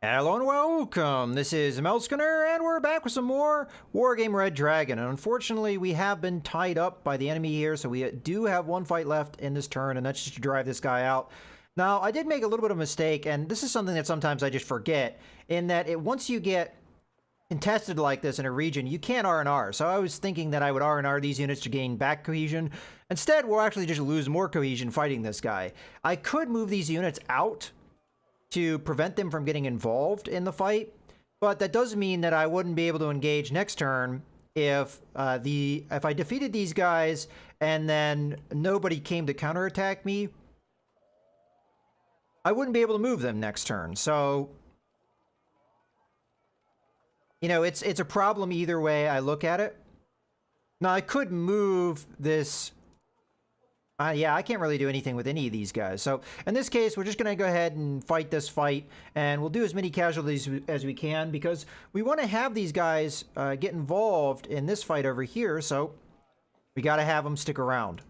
Hello and welcome. This is Melskinner, and we're back with some more Wargame Red Dragon. And unfortunately, we have been tied up by the enemy here, so we do have one fight left in this turn, and that's just to drive this guy out. Now, I did make a little bit of a mistake, and this is something that sometimes I just forget, in that once you get contested like this in a region, you can't R&R. So I was thinking that I would R&R these units to gain back cohesion. Instead, we'll actually just lose more cohesion fighting this guy. I could move these units out to prevent them from getting involved in the fight, but that does mean that I wouldn't be able to engage next turn if I defeated these guys and then nobody came to counterattack me. I wouldn't be able to move them next turn. So, you know, it's a problem either way I look at it. Now, I could move this. Yeah, I can't really do anything with any of these guys. So in this case, we're just going to go ahead and fight this fight, and we'll do as many casualties as we can because we want to have these guys get involved in this fight over here. So we got to have them stick around.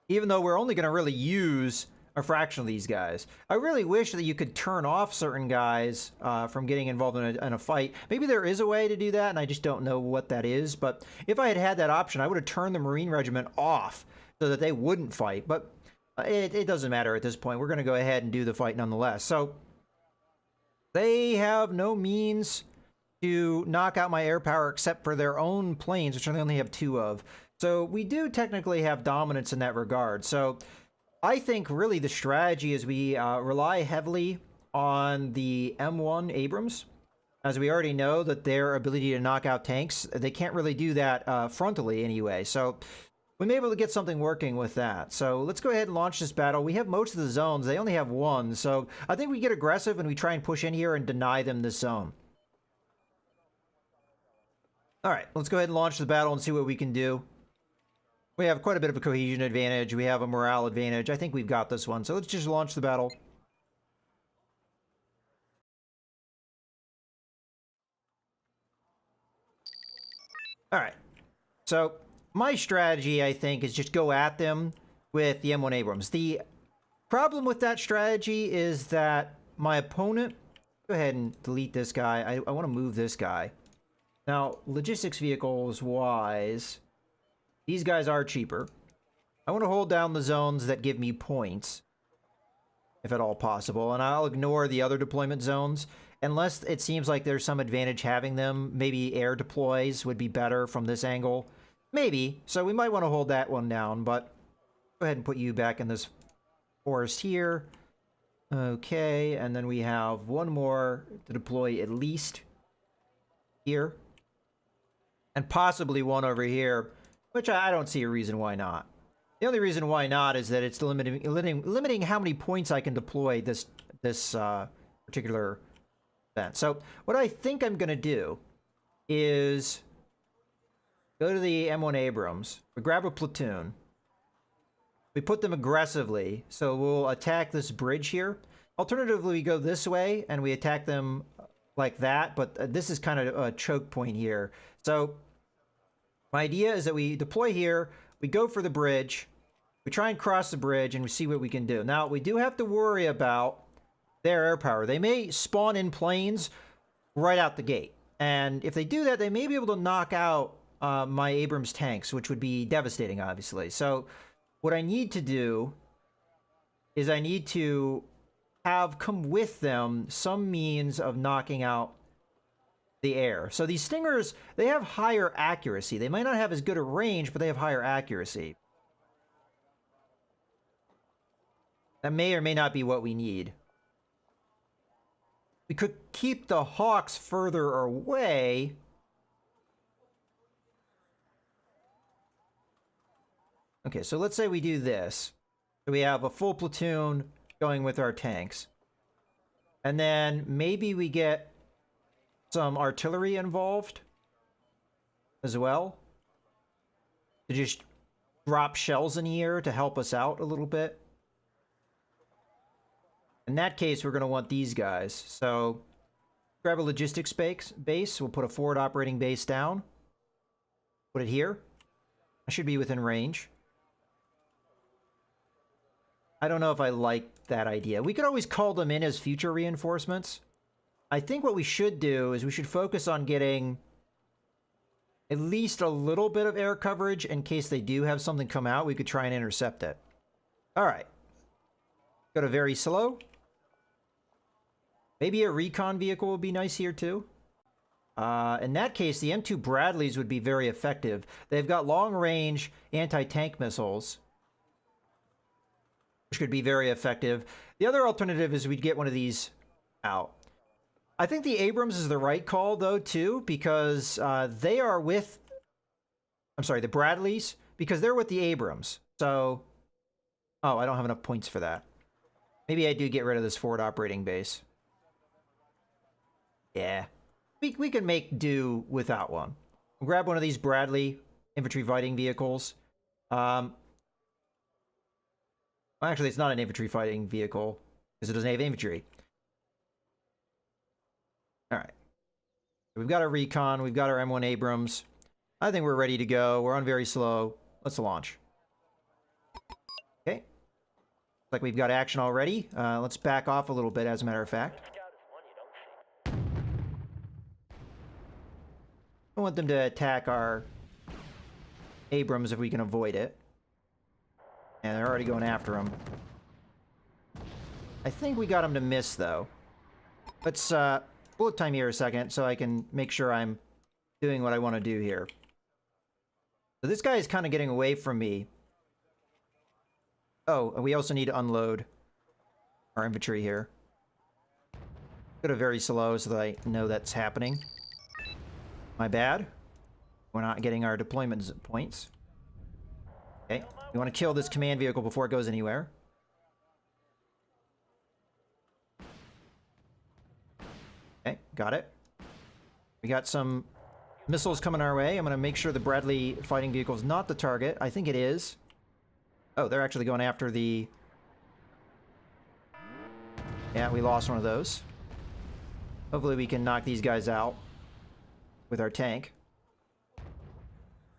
Even though we're only going to really use a fraction of these guys. I really wish that you could turn off certain guys from getting involved in a fight. Maybe there is a way to do that, and I just don't know what that is. But if I had had that option, I would have turned the Marine Regiment off so that they wouldn't fight. But it doesn't matter at this point. We're going to go ahead and do the fight nonetheless. So they have no means to knock out my air power except for their own planes, which I only have 2 of. So we do technically have dominance in that regard. So I think really the strategy is we rely heavily on the M1 Abrams, as we already know that their ability to knock out tanks, they can't really do that frontally anyway. So we may be able to get something working with that. So let's go ahead and launch this battle. We have most of the zones. They only have 1. So I think we get aggressive and we try and push in here and deny them this zone. All right, let's go ahead and launch the battle and see what we can do. We have quite a bit of a cohesion advantage. We have a morale advantage. I think we've got this one. So let's just launch the battle. All right. So my strategy, I think, is just go at them with the M1 Abrams. The problem with that strategy is that my opponent... Go ahead and delete this guy. I want to move this guy. Now, logistics vehicles-wise... These guys are cheaper. I want to hold down the zones that give me points, if at all possible, and I'll ignore the other deployment zones, unless it seems like there's some advantage having them. Maybe air deploys would be better from this angle. Maybe, so we might want to hold that one down, but go ahead and put you back in this forest here. Okay, and then we have one more to deploy at least here, and possibly one over here, which I don't see a reason why not. The only reason why not is that it's limiting how many points I can deploy this particular event. So what I think I'm going to do is go to the M1 Abrams, we grab a platoon, we put them aggressively, so we'll attack this bridge here. Alternatively, we go this way and we attack them like that, but this is kind of a choke point here. So my idea is that we deploy here, we go for the bridge, we try and cross the bridge, and we see what we can do. Now, we do have to worry about their air power. They may spawn in planes right out the gate. And if they do that, they may be able to knock out my Abrams tanks, which would be devastating, obviously. So what I need to do is I need to have come with them some means of knocking out the air. So these Stingers, they have higher accuracy. They might not have as good a range, but they have higher accuracy. That may or may not be what we need. We could keep the Hawks further away. Okay, so let's say we do this. So we have a full platoon going with our tanks. And then maybe we get some artillery involved as well to just drop shells in the air to help us out a little bit. In that case, we're going to want these guys. So grab a logistics base. We'll put a forward operating base down. Put it here. I should be within range. I don't know if I like that idea. We could always call them in as future reinforcements. I think what we should do is we should focus on getting at least a little bit of air coverage in case they do have something come out. We could try and intercept it. All right. Go to very slow. Maybe a recon vehicle would be nice here too. In that case, the M2 Bradleys would be very effective. They've got long-range anti-tank missiles, which could be very effective. The other alternative is we'd get one of these out. I think the Abrams is the right call, though, too, because they are with... I'm sorry, the Bradleys, because they're with the Abrams. So... Oh, I don't have enough points for that. Maybe I do get rid of this forward operating base. Yeah. We can make do without one. We'll grab one of these Bradley infantry fighting vehicles. Well, actually, it's not an infantry fighting vehicle, because it doesn't have infantry. Alright. We've got our recon, we've got our M1 Abrams. I think we're ready to go. We're on very slow. Let's launch. Okay. Looks like we've got action already. Let's back off a little bit, as a matter of fact. I want them to attack our Abrams if we can avoid it. And they're already going after them. I think we got them to miss, though. Let's bullet time here a second so I can make sure I'm doing what I want to do here. So this guy is kind of getting away from me. Oh, we also need to unload our infantry here. Go to very slow so that I know that's happening. My bad. We're not getting our deployment points. Okay. We want to kill this command vehicle before it goes anywhere. Okay, got it. We got some missiles coming our way. I'm going to make sure the Bradley fighting vehicle is not the target. I think it is. Oh, they're actually going after the... Yeah, we lost one of those. Hopefully we can knock these guys out with our tank.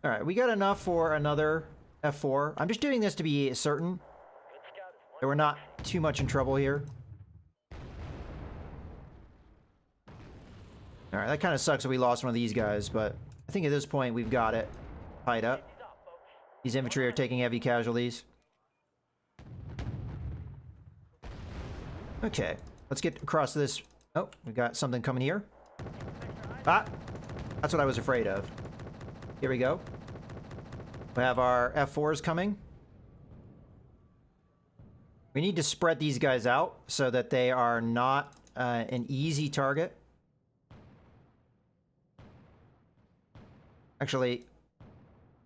Alright, we got enough for another F4. I'm just doing this to be certain that we're not too much in trouble here. Alright, that kind of sucks that we lost one of these guys, but I think at this point we've got it tied up. These infantry are taking heavy casualties. Okay, let's get across this. Oh, we got something coming here. Ah! That's what I was afraid of. Here we go. We have our F4s coming. We need to spread these guys out so that they are not an easy target. Actually,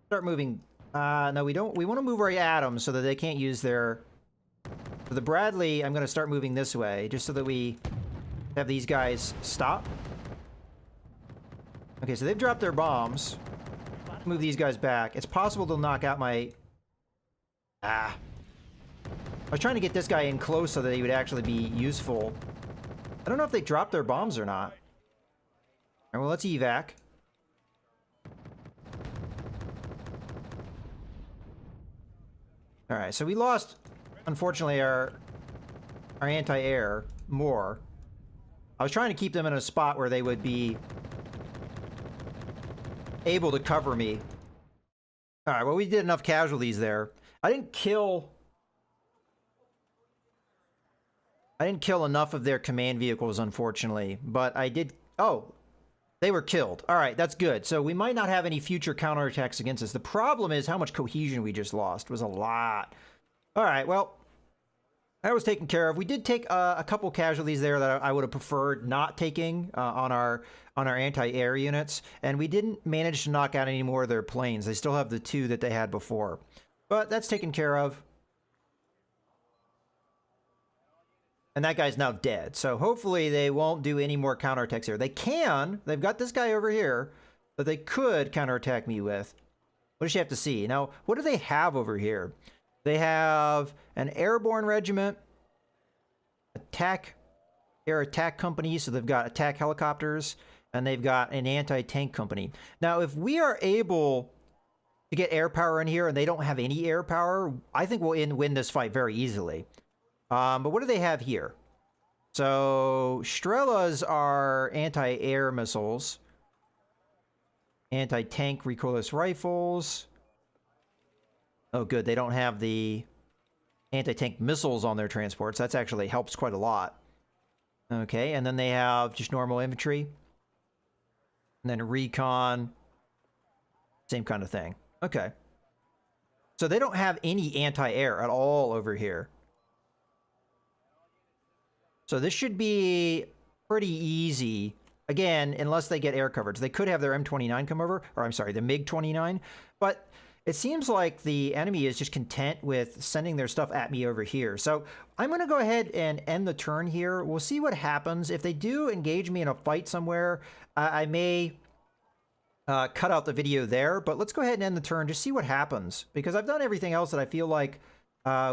start moving. No, we don't. We want to move right at them so that they can't use their... For the Bradley, I'm going to start moving this way just so that we have these guys stop. Okay, so they've dropped their bombs. Move these guys back. It's possible they'll knock out my... I was trying to get this guy in close so that he would actually be useful. I don't know if they dropped their bombs or not. Alright, well, let's evac. Alright, so we lost, unfortunately, our anti-air more. I was trying to keep them in a spot where they would be able to cover me. Alright, well, we did enough casualties there. I didn't kill enough of their command vehicles, unfortunately, but I did... Oh, they were killed. Alright, that's good. So we might not have any future counterattacks against us. The problem is how much cohesion we just lost. It was a lot. Alright, well, that was taken care of. We did take a couple casualties there that I would have preferred not taking on our anti-air units, and we didn't manage to knock out any more of their planes. They still have the two that they had before. But that's taken care of. And that guy's now dead. So hopefully they won't do any more counterattacks here. They can. They've got this guy over here that they could counterattack me with. What does she have to see? Now, what do they have over here? They have an airborne regiment, air attack company, so they've got attack helicopters, and they've got an anti-tank company. Now, if we are able to get air power in here, and they don't have any air power, I think we'll win this fight very easily. But what do they have here? So, Strelas are anti-air missiles. Anti-tank recoilless rifles. Oh, good. They don't have the anti-tank missiles on their transports. That's actually helps quite a lot. Okay, and then they have just normal infantry. And then recon. Same kind of thing. Okay. So they don't have any anti-air at all over here. So this should be pretty easy. Again, unless they get air coverage. They could have their M29 come over. Or I'm sorry, the MiG-29. But it seems like the enemy is just content with sending their stuff at me over here. So I'm going to go ahead and end the turn here. We'll see what happens. If they do engage me in a fight somewhere, I may cut out the video there. But let's go ahead and end the turn. Just see what happens. Because I've done everything else that I feel like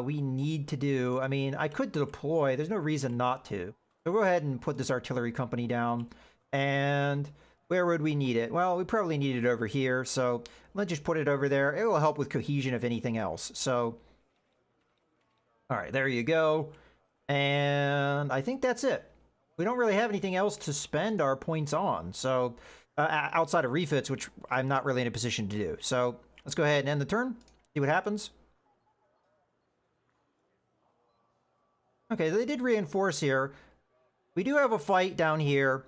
we need to do. I mean, I could deploy. There's no reason not to. So go ahead and put this artillery company down. And where would we need it? Well, we probably need it over here. So let's just put it over there. It will help with cohesion if anything else. So, all right, there you go. And I think that's it. We don't really have anything else to spend our points on. So outside of refits, which I'm not really in a position to do. So let's go ahead and end the turn. See what happens. Okay, they did reinforce here. We do have a fight down here.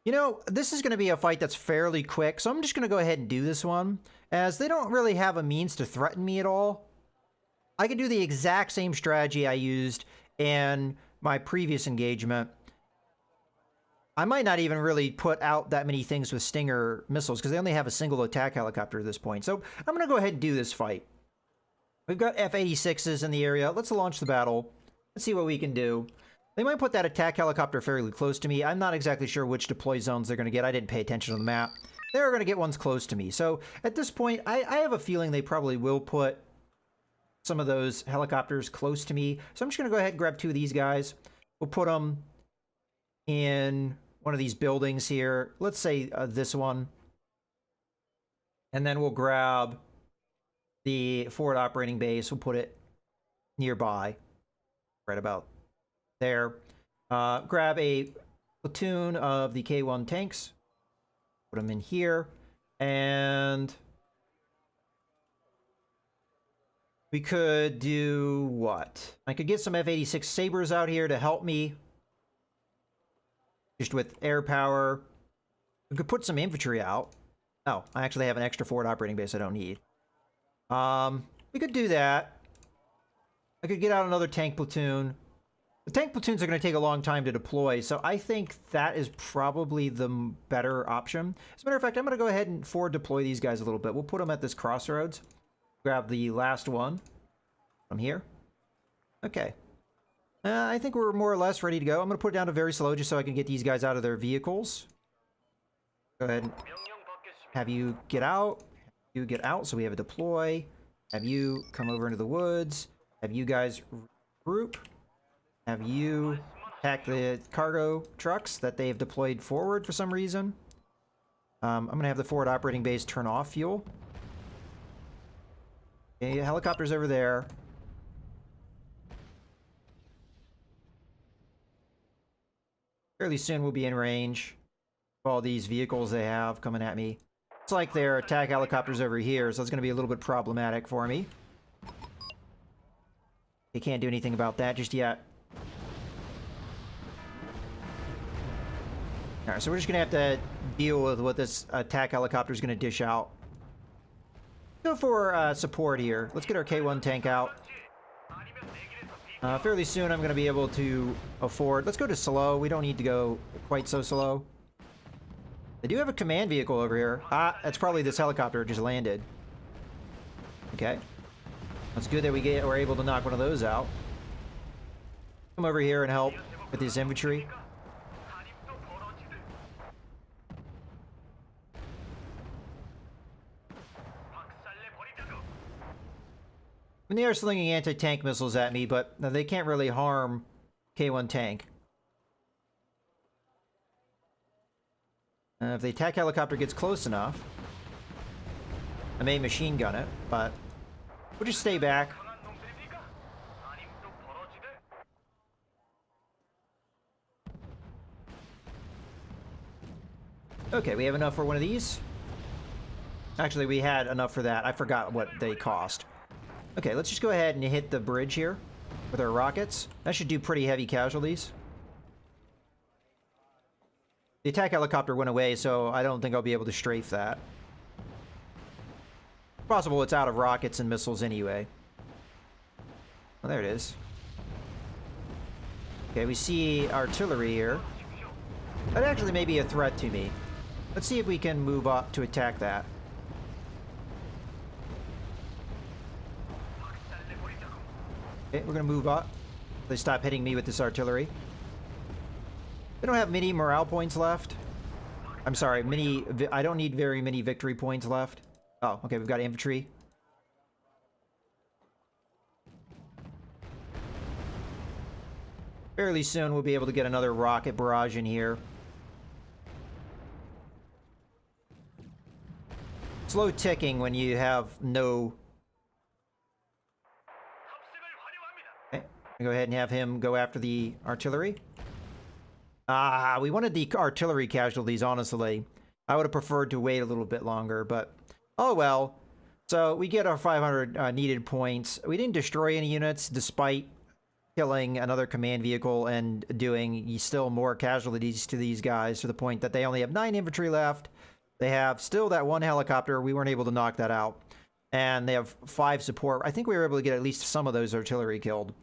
You know, this is going to be a fight that's fairly quick, so I'm just going to go ahead and do this one, as they don't really have a means to threaten me at all. I can do the exact same strategy I used in my previous engagement. I might not even really put out that many things with Stinger missiles, because they only have a single attack helicopter at this point. So I'm going to go ahead and do this fight. We've got F-86s in the area. Let's launch the battle. Let's see what we can do. They might put that attack helicopter fairly close to me. I'm not exactly sure which deploy zones they're going to get. I didn't pay attention to the map. They're going to get ones close to me. So at this point, I have a feeling they probably will put some of those helicopters close to me. So I'm just going to go ahead and grab two of these guys. We'll put them in one of these buildings here. Let's say this one. And then we'll grab the forward operating base. We'll put it nearby. Right about there. Grab a platoon of the K1 tanks. Put them in here. And we could do what? I could get some F-86 Sabres out here to help me. Just with air power. We could put some infantry out. Oh, I actually have an extra forward operating base I don't need. We could do that. I could get out another tank platoon. The tank platoons are going to take a long time to deploy, so I think that is probably the better option. As a matter of fact, I'm going to go ahead and forward deploy these guys a little bit. We'll put them at this crossroads. Grab the last one from here. Okay. I think we're more or less ready to go. I'm going to put it down to very slow just so I can get these guys out of their vehicles. Go ahead and have you get out. You get out so we have a deploy. Have you come over into the woods. Have you guys regroup. Have you attack the cargo trucks that they've deployed forward for some reason. I'm going to have the forward operating base turn off fuel. Okay, helicopters over there. Fairly soon we'll be in range of all these vehicles they have coming at me. It's like their attack helicopters over here, so it's going to be a little bit problematic for me. They can't do anything about that just yet. Alright, so we're just going to have to deal with what this attack helicopter is going to dish out. Go for support here. Let's get our K1 tank out. Fairly soon I'm going to be able to afford... Let's go to slow. We don't need to go quite so slow. They do have a command vehicle over here. Ah, that's probably this helicopter just landed. Okay. That's good that we're able to knock one of those out. Come over here and help with this infantry. And they are slinging anti-tank missiles at me, but they can't really harm K1 tank. If the attack helicopter gets close enough, I may machine gun it, but we'll just stay back. Okay, we have enough for one of these. Actually, we had enough for that. I forgot what they cost. Okay, let's just go ahead and hit the bridge here with our rockets. That should do pretty heavy casualties. The attack helicopter went away, so I don't think I'll be able to strafe that. Possible it's out of rockets and missiles anyway. Oh, there it is. Okay, we see artillery here. That actually may be a threat to me. Let's see if we can move up to attack that. Okay, we're gonna move up. They stop hitting me with this artillery. We don't have many morale points left. I'm sorry, I don't need very many victory points left. Oh, okay, we've got infantry. Fairly soon we'll be able to get another rocket barrage in here. Slow ticking when you have no... Okay, go ahead and have him go after the artillery. Ah, we wanted the artillery casualties, honestly. I would have preferred to wait a little bit longer, but... Oh well. So, we get our 500 needed points. We didn't destroy any units, despite killing another command vehicle and doing still more casualties to these guys, to the point that they only have 9 infantry left. They have still that 1 helicopter. We weren't able to knock that out. And they have 5 support. I think we were able to get at least some of those artillery killed.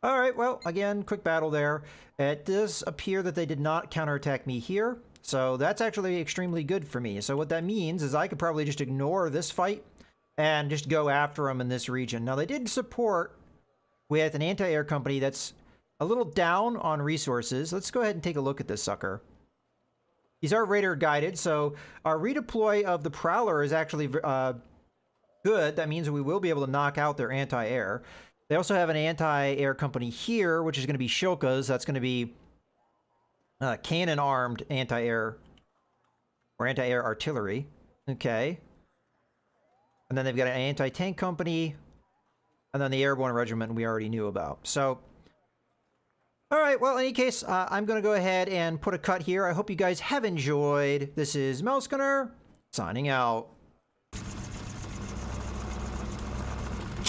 Alright, well, again, quick battle there. It does appear that they did not counterattack me here, so that's actually extremely good for me. So what that means is I could probably just ignore this fight and just go after them in this region. Now, they did support with an anti-air company that's a little down on resources. Let's go ahead and take a look at this sucker. These are radar guided, so our redeploy of the Prowler is actually good. That means we will be able to knock out their anti-air. They also have an anti-air company here, which is going to be Shilka's. That's going to be cannon-armed anti-air or anti-air artillery. Okay. And then they've got an anti-tank company. And then the airborne regiment we already knew about. So, all right. Well, in any case, I'm going to go ahead and put a cut here. I hope you guys have enjoyed. This is Mouse Gunner, signing out.